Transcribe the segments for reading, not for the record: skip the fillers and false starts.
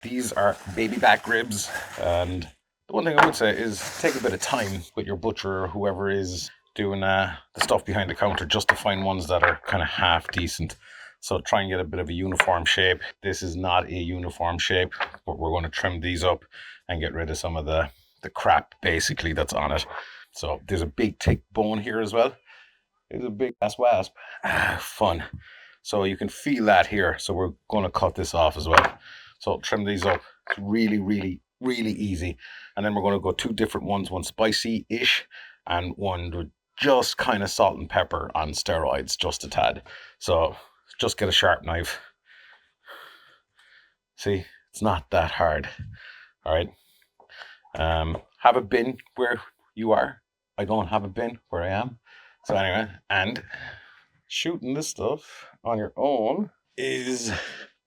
These are baby back ribs, and the one thing I would say is take a bit of time with your butcher or whoever is doing the stuff behind the counter just to find ones that are kind of half decent. So try and get a bit of a uniform shape. This is not a uniform shape, but we're going to trim these up and get rid of some of the crap basically that's on it. So there's a big thick bone here as well. There's a big ass wasp. Fun. So you can feel that here. So we're going to cut this off as well. So trim these up. It's really, really, really easy. And then we're going to go two different ones, one spicy-ish and one with just kind of salt and pepper on steroids, just a tad. So just get a sharp knife. See, it's not that hard. All right. Have a bin where you are. I don't have a bin where I am. So anyway, and shooting this stuff on your own is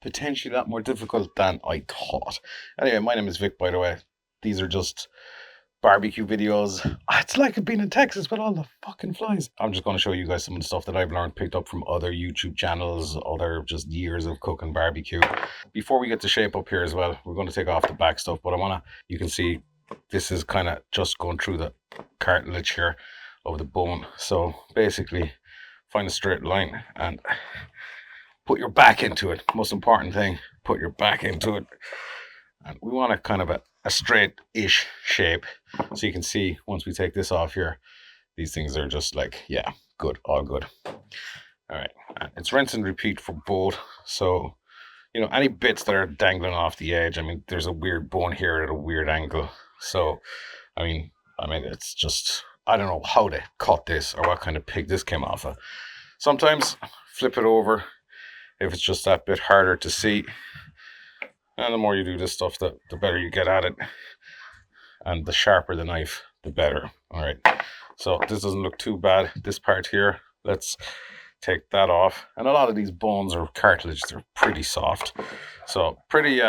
potentially a lot more difficult than I thought. Anyway, my name is Vic, by the way. These are just barbecue videos. It's like being in Texas with all the fucking flies. I'm just going to show you guys some of the stuff that I've learned, picked up from other YouTube channels, other just years of cooking barbecue. Before we get the shape up here as well, we're going to take off the back stuff, but you can see this is kind of just going through the cartilage here of the bone. So basically, find a straight line and put your back into it. Most important thing, put your back into it. And we want a kind of a straight-ish shape. So you can see once we take this off here, these things are just like, yeah, good, all good. All right, it's rinse and repeat for both. So, any bits that are dangling off the edge, there's a weird bone here at a weird angle. So, it's just, I don't know how they cut this or what kind of pig this came off of. Sometimes flip it over if it's just that bit harder to see. And the more you do this stuff, the better you get at it. And the sharper the knife, the better. All right. So this doesn't look too bad. This part here, let's take that off. And a lot of these bones or cartilage, they're pretty soft. So pretty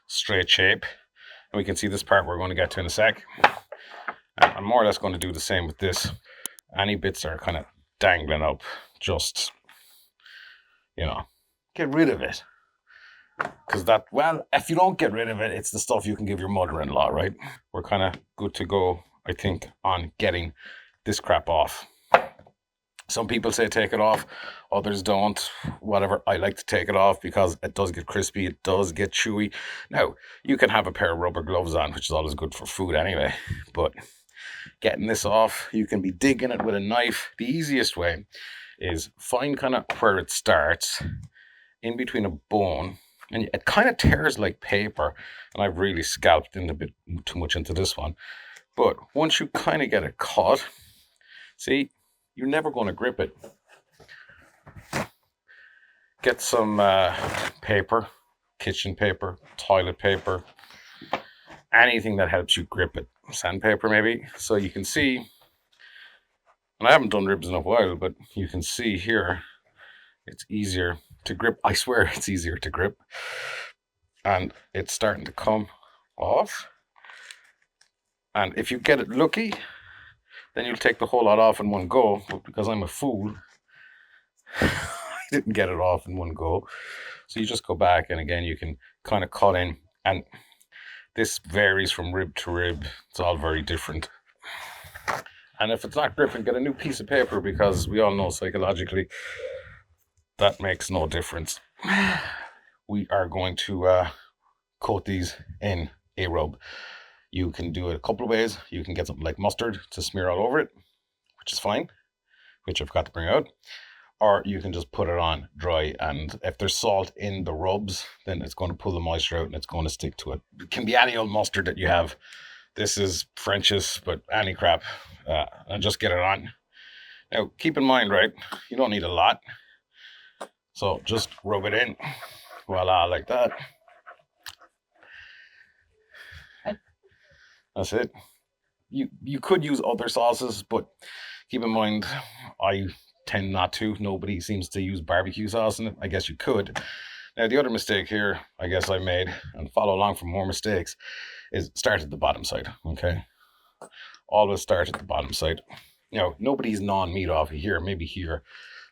straight shape. And we can see this part we're going to get to in a sec. And I'm more or less going to do the same with this. Any bits are kind of dangling up, just, get rid of it. Because if you don't get rid of it, it's the stuff you can give your mother-in-law, right? We're kind of good to go, I think, on getting this crap off. Some people say take it off, others don't. Whatever, I like to take it off because it does get crispy, it does get chewy. Now, you can have a pair of rubber gloves on, which is always good for food anyway, but getting this off, you can be digging it with a knife. The easiest way is find kind of where it starts, in between a bone, and it kind of tears like paper. And I've really scalped in a bit too much into this one. But once you kind of get it caught, see, you're never going to grip it. Get some paper, kitchen paper, toilet paper, anything that helps you grip it. Sandpaper maybe, so you can see. And I haven't done ribs in a while, but you can see here, it's easier to grip. I swear it's easier to grip. And it's starting to come off. And if you get it lucky, then you'll take the whole lot off in one go. But because I'm a fool, I didn't get it off in one go. So you just go back, and again, you can kind of cut in. And this varies from rib to rib. It's all very different. And if it's not gripping, get a new piece of paper, because we all know psychologically that makes no difference. We are going to coat these in a rub. You can do it a couple of ways. You can get something like mustard to smear all over it, which is fine, which I've got to bring out. Or you can just put it on dry, and if there's salt in the rubs, then it's going to pull the moisture out and it's going to stick to it. It can be any old mustard that you have. This is French's, but any crap. And just get it on. Now, keep in mind, right, you don't need a lot. So just rub it in. Voila, like that. That's it. You could use other sauces, but keep in mind, I tend not to. Nobody seems to use barbecue sauce in it. I guess you could. Now, the other mistake here, I guess I made, and follow along for more mistakes, is start at the bottom side, okay? Always start at the bottom side. Nobody's gnawing meat off of here, maybe here.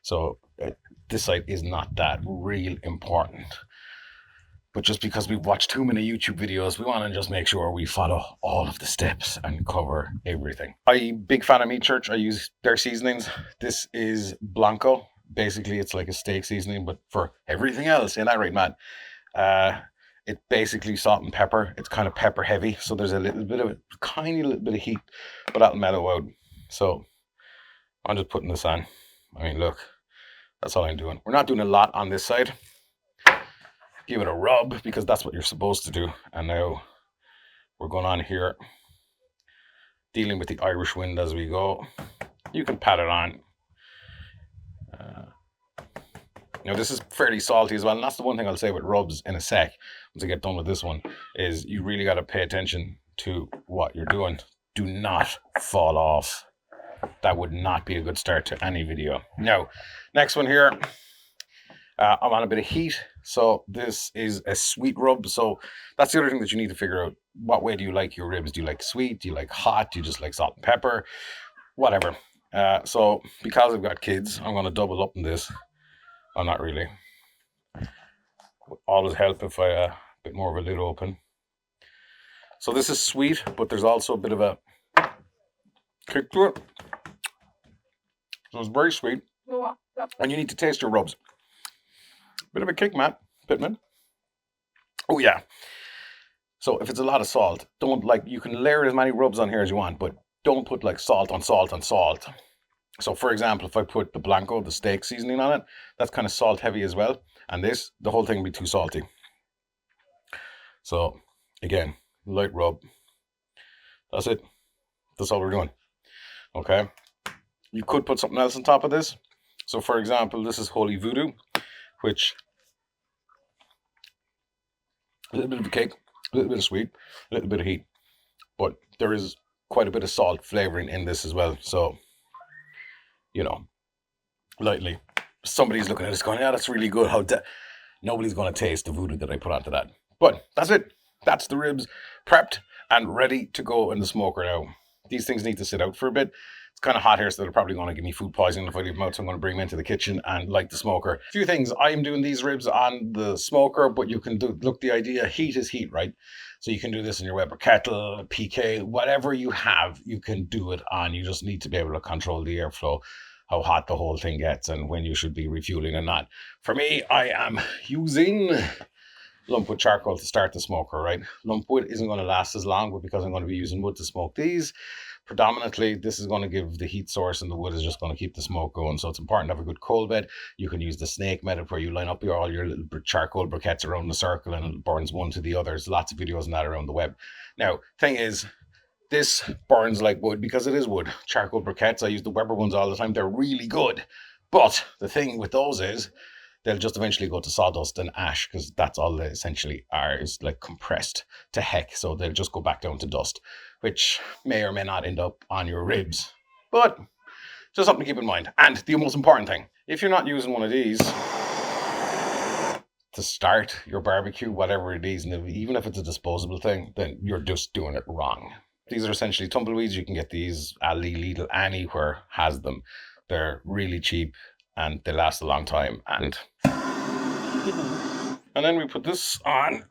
So this side is not that real important. But just because we've watched too many YouTube videos, we want to just make sure we follow all of the steps and cover everything. I'm big fan of Meat Church. I use their seasonings. This is Blanco. Basically, it's like a steak seasoning, but for everything else. Isn't that right, Matt? It's basically salt and pepper. It's kind of pepper heavy, so there's a little bit of a tiny little bit of heat, but that'll mellow out. So I'm just putting this on. I mean, look, that's all I'm doing. We're not doing a lot on this side. Give it a rub because that's what you're supposed to do. And now we're going on here, dealing with the Irish wind as we go. You can pat it on. Now this is fairly salty as well, and that's the one thing I'll say with rubs in a sec, once I get done with this one, is you really got to pay attention to what you're doing. Do not fall off. That would not be a good start to any video. Now, next one here, I'm on a bit of heat, so this is a sweet rub. So that's the other thing that you need to figure out. What way do you like your ribs? Do you like sweet? Do you like hot? Do you just like salt and pepper? Whatever. So because I've got kids, I'm going to double up on this. Oh, not really. Would always help if I a bit more of a lid open. So this is sweet, but there's also a bit of a kick to it. So it's very sweet. And you need to taste your rubs. Bit of a kick, Matt Pittman. Oh yeah. So if it's a lot of salt, don't you can layer as many rubs on here as you want, but don't put like salt on salt on salt. So for example, if I put the Blanco, the steak seasoning on it, that's kind of salt heavy as well. And the whole thing will be too salty. So again, light rub. That's it. That's all we're doing. Okay. You could put something else on top of this. So for example, this is Holy Voodoo, which a little bit of a cake, a little bit of sweet, a little bit of heat. But there is quite a bit of salt flavoring in this as well. So, lightly. Somebody's looking at this going, yeah, that's really good. Nobody's going to taste the voodoo that I put onto that. But that's it. That's the ribs prepped and ready to go in the smoker now. These things need to sit out for a bit. It's kind of hot here, so they're probably going to give me food poisoning if I leave them out. So I'm going to bring them into the kitchen and light the smoker. A few things. I am doing these ribs on the smoker, but you can the idea, heat is heat, right? So you can do this in your Weber kettle, PK, whatever you have, you can do it on. You just need to be able to control the airflow, how hot the whole thing gets, and when you should be refueling and not. For me, I am using lump wood charcoal to start the smoker, right? Lump wood isn't going to last as long, but because I'm going to be using wood to smoke these, predominantly this is going to give the heat source and the wood is just going to keep the smoke going. So it's important to have a good coal bed. You can use the snake method where you line up all your little charcoal briquettes around the circle and it burns one to the other. There's lots of videos on that around the web. Now, thing is, this burns like wood because it is wood. Charcoal briquettes, I use the Weber ones all the time. They're really good. But the thing with those is they'll just eventually go to sawdust and ash because that's all they essentially are, is like compressed to heck. So they'll just go back down to dust, which may or may not end up on your ribs. But just something to keep in mind. And the most important thing, if you're not using one of these to start your barbecue, whatever it is, and even if it's a disposable thing, then you're just doing it wrong. These are essentially tumbleweeds. You can get these Aldi, Lidl, anywhere has them. They're really cheap and they last a long time. And then we put this on.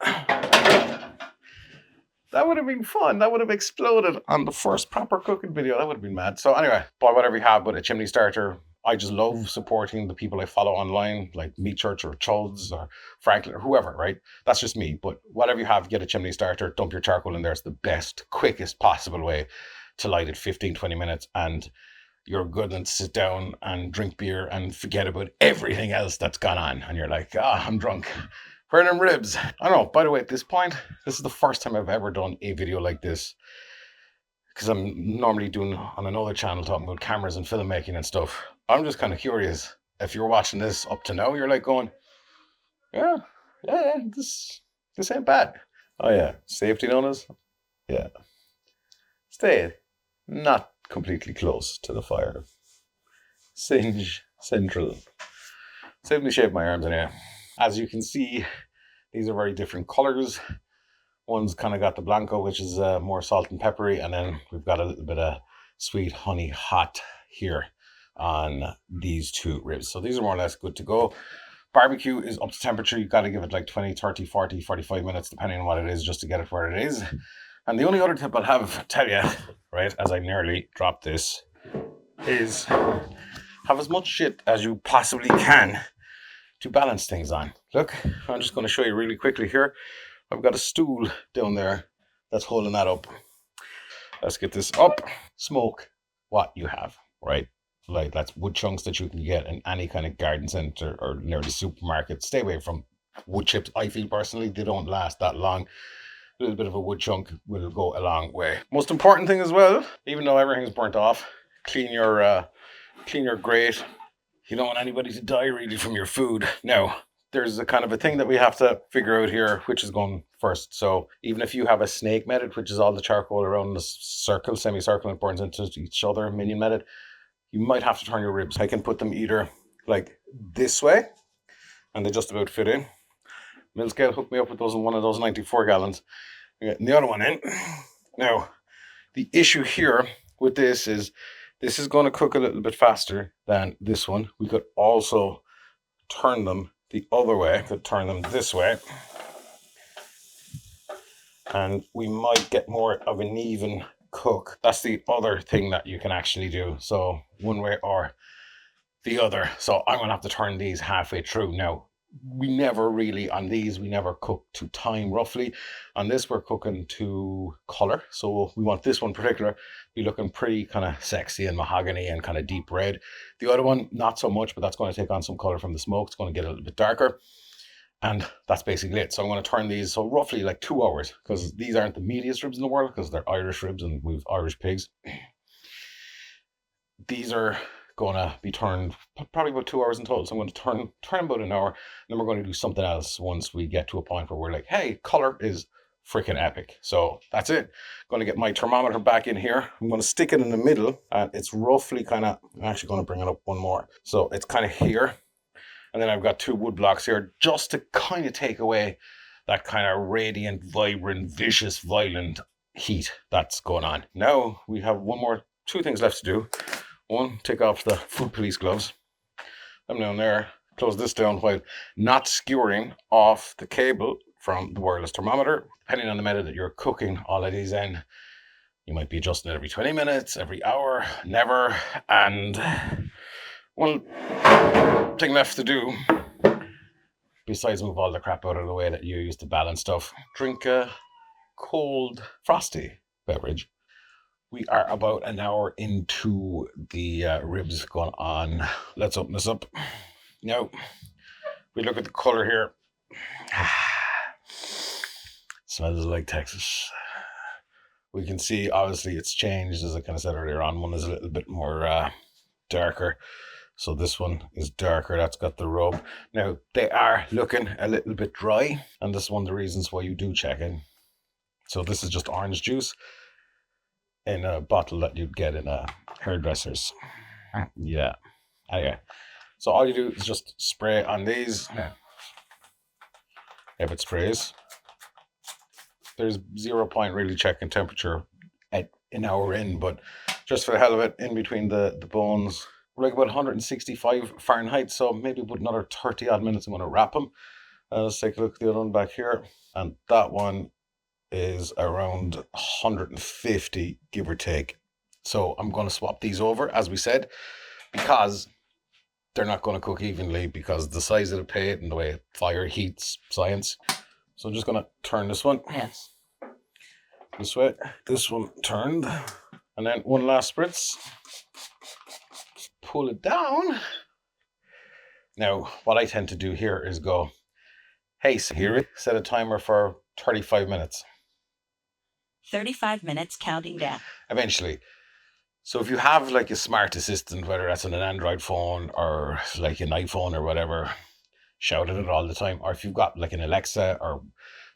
That would have been fun. That would have exploded on the first proper cooking video. That would have been mad. So anyway, buy whatever you have, but a chimney starter. I just love supporting the people I follow online, like Meat Church or Chuds or Franklin or whoever, right? That's just me. But whatever you have, get a chimney starter, dump your charcoal in there. It's the best, quickest possible way to light it, 15, 20 minutes. And you're good and sit down and drink beer and forget about everything else that's gone on. And you're like, I'm drunk. Where are them ribs? I don't know. By the way, at this point, this is the first time I've ever done a video like this, because I'm normally doing on another channel talking about cameras and filmmaking and stuff. I'm just kind of curious. If you're watching this up to now, you're like going, yeah, this ain't bad. Oh yeah, safety notice. Yeah, stay not completely close to the fire. Singe central. Save me shave my arms anyway. As you can see, these are very different colors. One's kind of got the Blanco, which is more salt and peppery, and then we've got a little bit of sweet honey hot here on these two ribs. So these are more or less good to go. Barbecue is up to temperature. You've got to give it like 20, 30, 40, 45 minutes, depending on what it is, just to get it where it is. And the only other tip I'll tell you, right, as I nearly dropped this, is have as much shit as you possibly can to balance things on. Look, I'm just going to show you really quickly here. I've got a stool down there that's holding that up. Let's get this up. Smoke what you have, right? Like that's wood chunks that you can get in any kind of garden center or near the supermarket. Stay away from wood chips. I feel personally they don't last that long. A little bit of a wood chunk will go a long way. Most important thing as well, even though everything's burnt off, clean your grate. You don't want anybody to die really from your food. Now, there's a kind of a thing that we have to figure out here, which is going first. So even if you have a snake method, which is all the charcoal around the circle, semicircle, and burns into each other, minion method, you might have to turn your ribs. I can put them either like this way, and they just about fit in. Millscale hooked me up with those in one of those 94 gallons. I'm getting the other one in. Now, the issue here with this is going to cook a little bit faster than this one. We could also turn them the other way. Could turn them this way. And we might get more of an even cook. That's the other thing that you can actually do. So one way or the other. So I'm going to have to turn these halfway through. Now, we never cook to time roughly. On this, we're cooking to color. So we want this one in particular be looking pretty kind of sexy and mahogany and kind of deep red. The other one, not so much, but that's going to take on some color from the smoke. It's going to get a little bit darker. And that's basically it. So I'm going to turn these, so roughly like 2 hours, because these aren't the meatiest ribs in the world, because they're Irish ribs and we've Irish pigs. These are going to be turned probably about 2 hours in total. So I'm going to turn about an hour. And then we're going to do something else once we get to a point where we're like, hey, color is freaking epic. So that's it. I'm going to get my thermometer back in here. I'm going to stick it in the middle. And it's roughly kind of, I'm actually going to bring it up one more. So it's kind of here. And then I've got 2 wood blocks here just to kind of take away that kind of radiant, vibrant, vicious, violent heat that's going on. Now we have 2 things left to do. One, take off the food police gloves. Them down there. Close this down while not skewering off the cable from the wireless thermometer. Depending on the method that you're cooking all of these in, you might be adjusting it every 20 minutes, every hour, never. And one thing left to do, besides move all the crap out of the way that you use to balance stuff, drink a cold, frosty beverage. We are about an hour into the ribs going on. Let's open this up. Now, we look at the color here. Smells like Texas. We can see, obviously, it's changed, as I kind of said earlier on. One is a little bit more darker. So this one is darker. That's got the rub. Now, they are looking a little bit dry. And this is one of the reasons why you do check in. So this is just orange juice in a bottle that you'd get in a hairdresser's. Yeah. Anyway. So all you do is just spray on these. If it sprays. There's 0 point really checking temperature at an hour in. But just for the hell of it, in between the bones, we're like about 165 Fahrenheit, so maybe about another 30 odd minutes I'm going to wrap them. Let's take a look at the other one back here. And that one is around 150, give or take. So I'm going to swap these over, as we said, because they're not going to cook evenly because the size of the plate and the way fire heats science. So I'm just going to turn this one. Yes. This way. This one turned. And then one last spritz. Pull it down. Now, what I tend to do here is go, hey Siri, set a timer for 35 minutes. 35 minutes counting down. Eventually. So if you have like a smart assistant, whether that's on an Android phone or like an iPhone or whatever, shout at it all the time. Or if you've got like an Alexa, or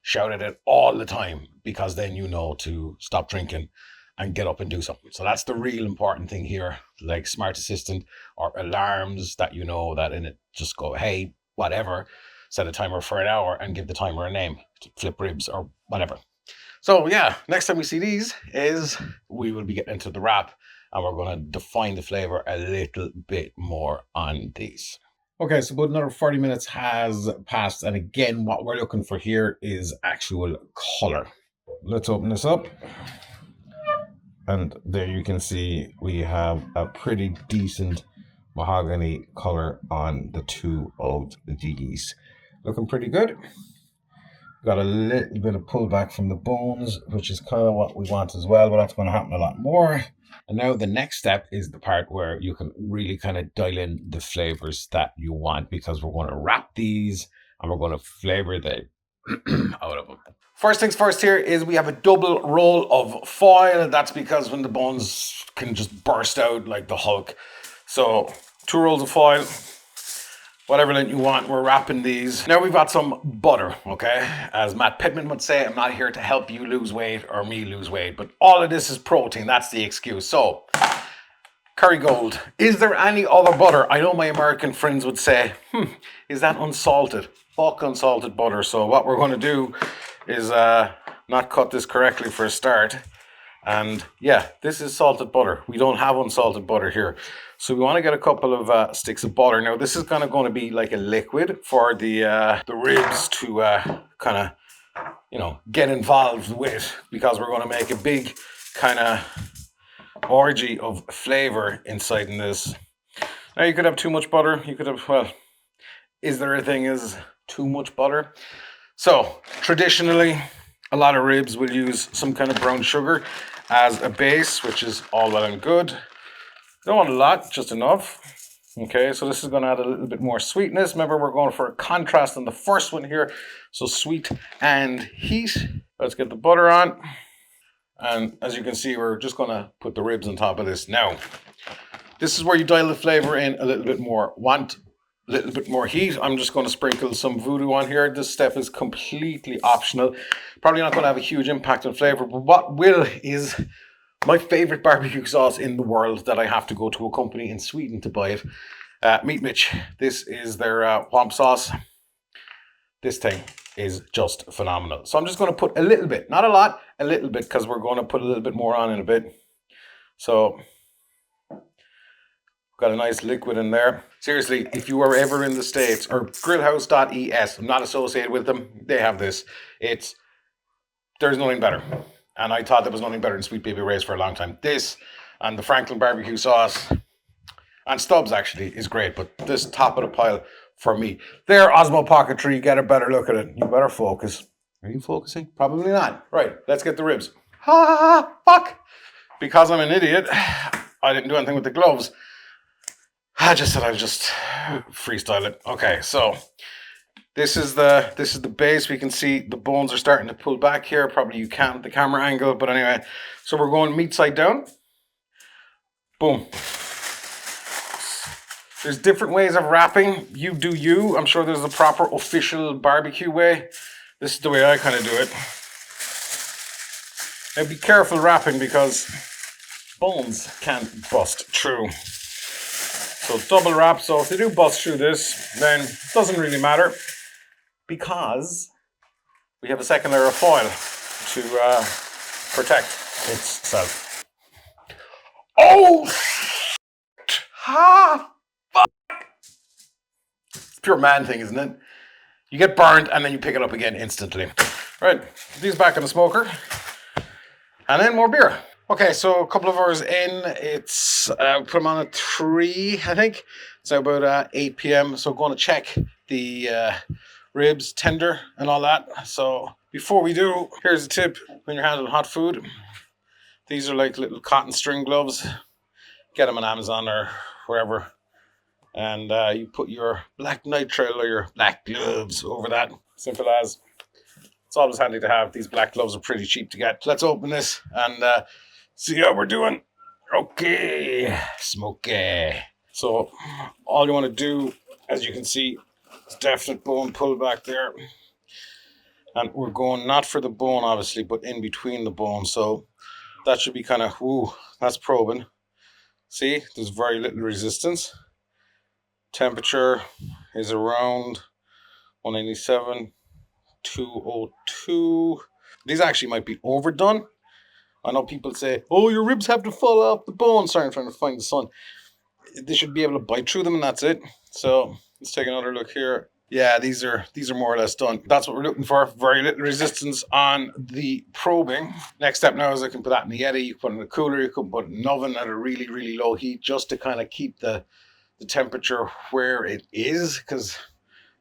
shout at it all the time, because then you know to stop drinking and get up and do something. So that's the real important thing here, like smart assistant or alarms that you know that in it, just go, hey, whatever, set a timer for an hour and give the timer a name, flip ribs or whatever. So yeah, next time we see these is we will be getting into the wrap and we're going to define the flavor a little bit more on these. Okay, so about another 40 minutes has passed. And again, what we're looking for here is actual color. Let's open this up. And there you can see we have a pretty decent mahogany color on the two of these. Looking pretty good. Got a little bit of pullback from the bones, which is kind of what we want as well, but that's going to happen a lot more. And now the next step is the part where you can really kind of dial in the flavors that you want, because we're going to wrap these and we're going to flavor the out of them. First things first here is we have a double roll of foil. That's because when the bones can just burst out like the Hulk. So 2 rolls of foil, whatever length you want, we're wrapping these. Now we've got some butter, okay? As Matt Pittman would say, I'm not here to help you lose weight or me lose weight, but all of this is protein, that's the excuse. So, Kerrygold, is there any other butter? I know my American friends would say, is that unsalted? Fuck unsalted butter. So what we're gonna do is not cut this correctly for a start. And yeah, this is salted butter. We don't have unsalted butter here. So we want to get a couple of sticks of butter. Now this is kind of going to be like a liquid for the ribs to kind of, you know, get involved with, because we're going to make a big kind of orgy of flavor inside in this. Now you could have too much butter. You could have, well, is there a thing is too much butter? So traditionally, a lot of ribs will use some kind of brown sugar as a base, which is all well and good. Don't want a lot, just enough. Okay, so this is going to add a little bit more sweetness. Remember, we're going for a contrast on the first one here. So sweet and heat. Let's get the butter on. And as you can see, we're just going to put the ribs on top of this. Now, this is where you dial the flavor in a little bit more. Want a little bit more heat? I'm just going to sprinkle some voodoo on here. This step is completely optional. Probably not going to have a huge impact on flavor, but what will is my favorite barbecue sauce in the world that I have to go to a company in Sweden to buy it. Meat Mitch. This is their whomp sauce. This thing is just phenomenal. So I'm just going to put a little bit, not a lot, a little bit, because we're going to put a little bit more on in a bit. So got a nice liquid in there. Seriously, if you are ever in the States, or grillhouse.es, I'm not associated with them, they have this. There's nothing better. And I thought there was nothing better than Sweet Baby Ray's for a long time. This and the Franklin barbecue sauce, and Stubbs actually, is great, but this top of the pile for me. There, Osmo Pocket 3, get a better look at it. You better focus. Are you focusing? Probably not. Right, let's get the ribs. Ha, fuck. Because I'm an idiot, I didn't do anything with the gloves. I just said I'll just freestyle it. Okay, so this is the base. We can see the bones are starting to pull back here. Probably you can't the camera angle, but anyway. So we're going meat side down. Boom. There's different ways of wrapping. You do you. I'm sure there's a proper official barbecue way. This is the way I kind of do it. Now be careful wrapping, because bones can bust through. So double wrap. So if they do bust through this, then it doesn't really matter, because we have a second layer of foil to protect itself. Oh! Ha! Fuck! It's a pure man thing, isn't it? You get burned and then you pick it up again instantly. Right, put these back in the smoker. And then more beer. Okay, so a couple of hours in, it's put them on at 3, I think. It's now about 8 p.m. So going to check the ribs, tender, and all that. So before we do, here's a tip when you're handling hot food. These are like little cotton string gloves. Get them on Amazon or wherever. And you put your black nitrile or your black gloves over that. Simple as. It's always handy to have. These black gloves are pretty cheap to get. Let's open this and see how we're doing. Okay, smoky. So all you want to do, as you can see, is definite bone pull back there. And we're going not for the bone, obviously, but in between the bone. So that should be kind of, ooh, that's probing. See, there's very little resistance. Temperature is around 197, 202. These actually might be overdone. I know people say, oh, your ribs have to fall off the bone. Sorry, I'm trying to find the sun. They should be able to bite through them, and that's it. So Let's take another look here. Yeah, these are more or less done. That's what we're looking for. Very little resistance on the probing. Next step now is I can put that in the Yeti. You can put it in a cooler. You can put it in an oven at a really, really low heat just to kind of keep the temperature where it is, because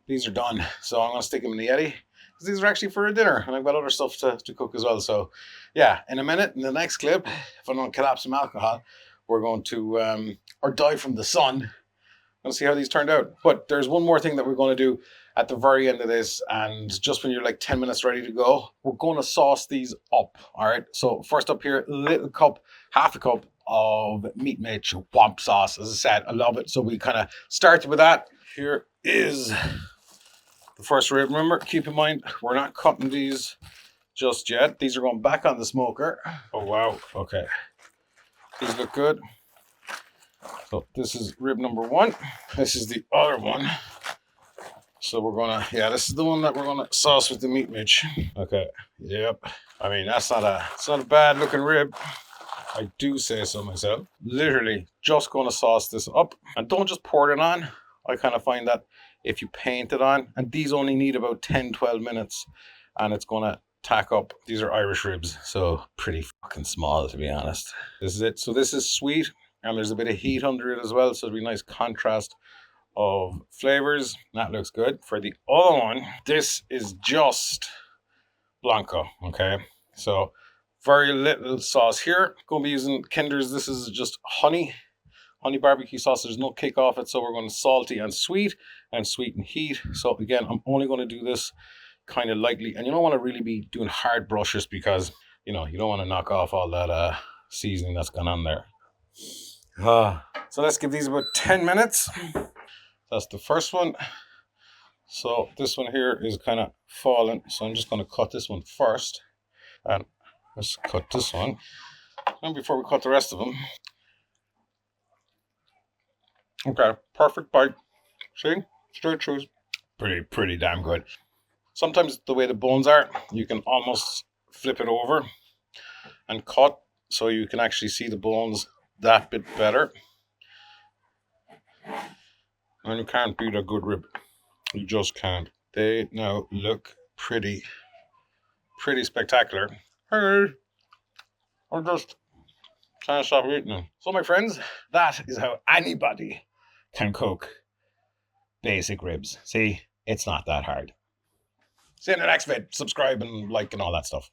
these are done. So I'm going to stick them in the Yeti because these are actually for a dinner, and I've got other stuff to cook as well. So yeah, in a minute, in the next clip, if I don't collapse some alcohol, we're going to or die from the sun. Let's see how these turned out. But there's one more thing that we're going to do at the very end of this, and just when you're like 10 minutes ready to go, we're going to sauce these up. All right. So first up here, little cup, half a cup of Meat Mitch Womp sauce. As I said, I love it. So we kind of started with that. Here is the first rib. Remember, keep in mind, we're not cutting these just yet. These are going back on the smoker. Oh, wow. Okay. These look good. So this is rib number 1. This is the other one. So we're gonna, yeah, this is the one that we're gonna sauce with the Meat Mitch. Okay, yep. I mean, it's not a bad looking rib. I do say so myself. Literally just gonna sauce this up, and don't just pour it on. I kind of find that if you paint it on, and these only need about 10-12 minutes, and it's gonna tack up. These are Irish ribs, so pretty fucking small, to be honest. This is it. So this is sweet, and there's a bit of heat under it as well, so it'll be a nice contrast of flavors. That looks good. For the other one, this is just Blanco, okay? So very little sauce here. Going to be using Kinder's. This is just honey barbecue sauce. There's no kick off it, so we're going to salty and sweet and heat. So again, I'm only going to do this kind of lightly, and you don't want to really be doing hard brushes because, you know, you don't want to knock off all that seasoning that's gone on there. So let's give these about 10 minutes. That's the first one. So this one here is kind of falling. So I'm just going to cut this one first. And let's cut this one. And before we cut the rest of them. Okay, perfect bite. See? Straight through. Pretty damn good. Sometimes the way the bones are, you can almost flip it over and cut so you can actually see the bones that bit better. And you can't beat a good rib. You just can't. They now look pretty spectacular. Hey, I'm just trying to stop eating them. So my friends, that is how anybody can cook basic ribs. See, it's not that hard. See you in the next vid. Subscribe and like and all that stuff.